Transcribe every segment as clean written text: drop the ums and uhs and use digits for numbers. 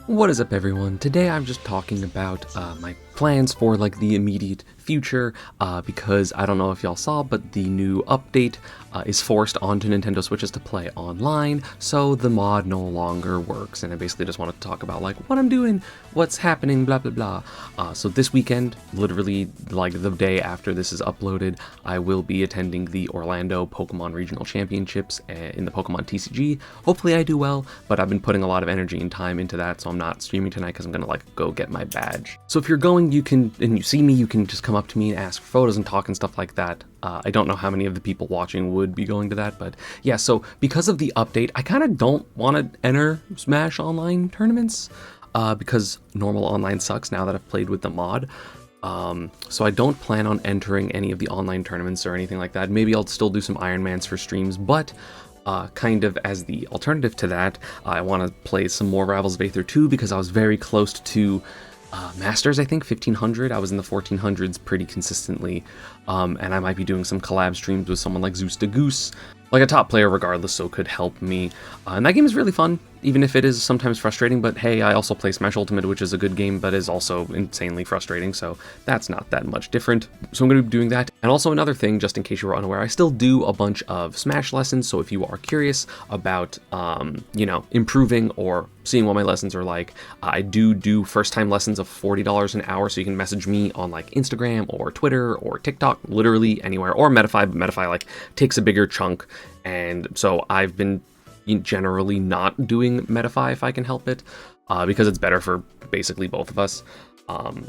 What is up, everyone? Today I'm just talking about my plans for like the immediate future because I don't know if y'all saw, but the new update is forced onto Nintendo Switches to play online, so the mod no longer works. And I basically just wanted to talk about like what I'm doing, what's happening, blah blah blah. So this weekend, literally like the day after this is uploaded, I will be attending the Orlando Pokemon Regional Championships in the Pokemon TCG. Hopefully I do well, but I've been putting a lot of energy and time into that, so I'm not streaming tonight because I'm gonna like go get my badge. So if you're going, you can, and you see me, you can just come up to me and ask for photos and talk and stuff like that. I don't know how many of the people watching would be going to that, but yeah, so because of the update, I kind of don't want to enter Smash Online tournaments because normal online sucks now that I've played with the mod. So I don't plan on entering any of the online tournaments or anything like that. Maybe I'll still do some Ironmans for streams, but kind of as the alternative to that, I want to play some more Rivals of Aether 2 because I was very close to Masters, I think, 1500. I was in the 1400s pretty consistently, and I might be doing some collab streams with someone like Zeus the Goose, like a top player regardless, so could help me. And that game is really fun, even if it is sometimes frustrating, but hey, I also play Smash Ultimate, which is a good game, but is also insanely frustrating, so that's not that much different. So I'm going to be doing that. And also another thing, just in case you were unaware, I still do a bunch of Smash lessons, so if you are curious about, improving or seeing what my lessons are like, I do first-time lessons of $40 an hour, so you can message me on like Instagram or Twitter or TikTok, literally anywhere, or Metafy, but Metafy like takes a bigger chunk, and so I've been generally not doing Metafy if I can help it, because it's better for basically both of us,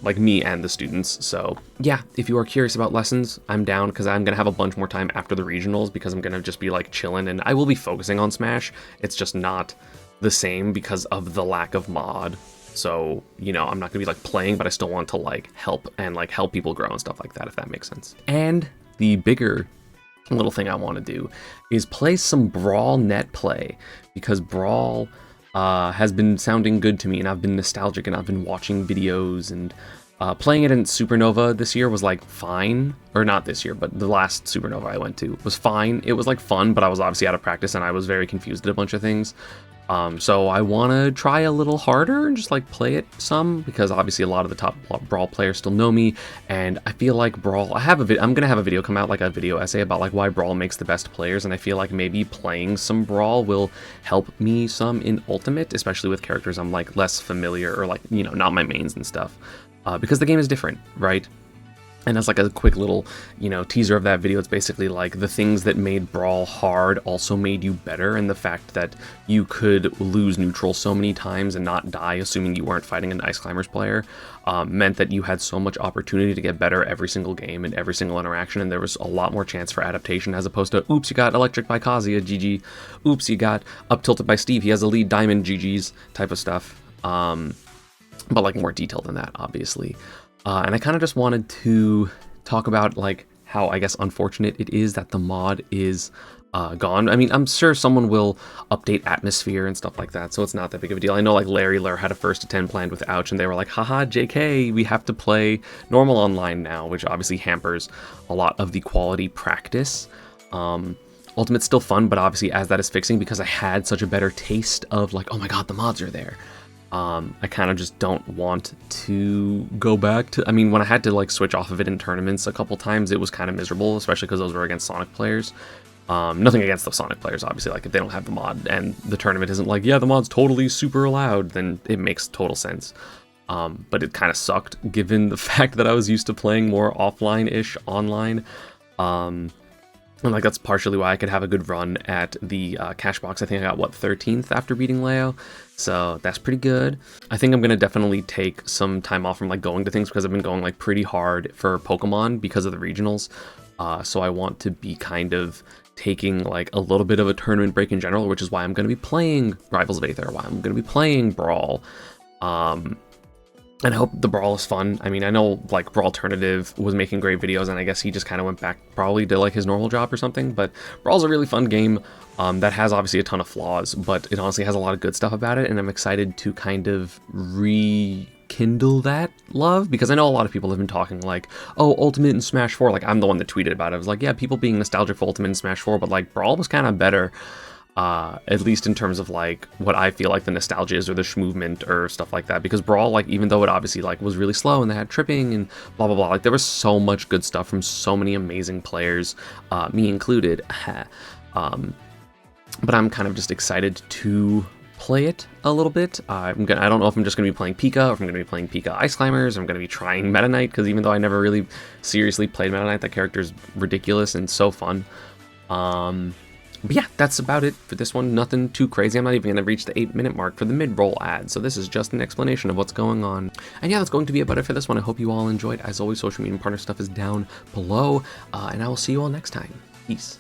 like me and the students. So yeah, if you are curious about lessons, I'm down, because I'm gonna have a bunch more time after the regionals, because I'm gonna just be like chilling, and I will be focusing on Smash. It's just not the same because of the lack of mod. So, you know, I'm not gonna be like playing, but I still want to like help and like help people grow and stuff like that, if that makes sense. And the bigger little thing I want to do is play some Brawl net play, because Brawl has been sounding good to me, and I've been nostalgic, and I've been watching videos, and playing it in Supernova this year was like fine, or not this year, but the last Supernova I went to was fine. It was like fun, but I was obviously out of practice and I was very confused at a bunch of things. So I want to try a little harder and just like play it some, because obviously a lot of the top Brawl players still know me, and I feel like Brawl, I'm gonna have a video come out, like a video essay about like why Brawl makes the best players, and I feel like maybe playing some Brawl will help me some in Ultimate, especially with characters I'm like less familiar, or like, you know, not my mains and stuff, because the game is different, right? And as like a quick little, you know, teaser of that video, it's basically like the things that made Brawl hard also made you better, and the fact that you could lose neutral so many times and not die, assuming you weren't fighting an Ice Climbers player, meant that you had so much opportunity to get better every single game and every single interaction, and there was a lot more chance for adaptation, as opposed to, oops, you got electric by Kazuya, GG, oops, you got up tilted by Steve, he has a lead diamond, GG's, type of stuff. But like more detailed than that, obviously. And I kind of just wanted to talk about like how, I guess, unfortunate it is that the mod is gone. I mean, I'm sure someone will update Atmosphere and stuff like that, so it's not that big of a deal. I know like Larry Lair had a first to 10 planned with Ouch, and they were like, haha, JK, we have to play normal online now, which obviously hampers a lot of the quality practice. Ultimate's still fun, but obviously as that is fixing, because I had such a better taste of like, oh my god, the mods are there. I kind of just don't want to go back to, I mean, when I had to like switch off of it in tournaments a couple times, it was kind of miserable, especially because those were against Sonic players. Nothing against the Sonic players, obviously, like if they don't have the mod and the tournament isn't like, yeah, the mod's totally super allowed, then it makes total sense. But it kind of sucked given the fact that I was used to playing more offline-ish online. And like that's partially why I could have a good run at the cash box. I think I got, what, 13th after beating Leo, so that's pretty good. I think I'm gonna definitely take some time off from like going to things, because I've been going like pretty hard for Pokemon because of the regionals. So I want to be kind of taking like a little bit of a tournament break in general, which is why I'm gonna be playing Rivals of Aether, why I'm gonna be playing Brawl. And I hope the Brawl is fun. I mean, I know like Brawl Alternative was making great videos, and I guess he just kind of went back probably to like his normal job or something, but Brawl's a really fun game that has obviously a ton of flaws, but it honestly has a lot of good stuff about it, and I'm excited to kind of rekindle that love, because I know a lot of people have been talking like, oh, Ultimate and Smash 4, like I'm the one that tweeted about it. I was like, yeah, people being nostalgic for Ultimate and Smash 4, but like Brawl was kind of better. at least in terms of like what I feel like the nostalgia is or the movement or stuff like that. Because Brawl, like even though it obviously like was really slow and they had tripping and blah blah blah, like there was so much good stuff from so many amazing players, me included. But I'm kind of just excited to play it a little bit. I don't know if I'm just gonna be playing Pika or if I'm gonna be playing Pika Ice Climbers, or I'm gonna be trying Meta Knight, because even though I never really seriously played Meta Knight, that character is ridiculous and so fun. But yeah, that's about it for this one. Nothing too crazy. I'm not even going to reach the 8-minute mark for the mid-roll ad, so this is just an explanation of what's going on. And yeah, that's going to be about it for this one. I hope you all enjoyed. As always, social media and partner stuff is down below, and I will see you all next time. Peace.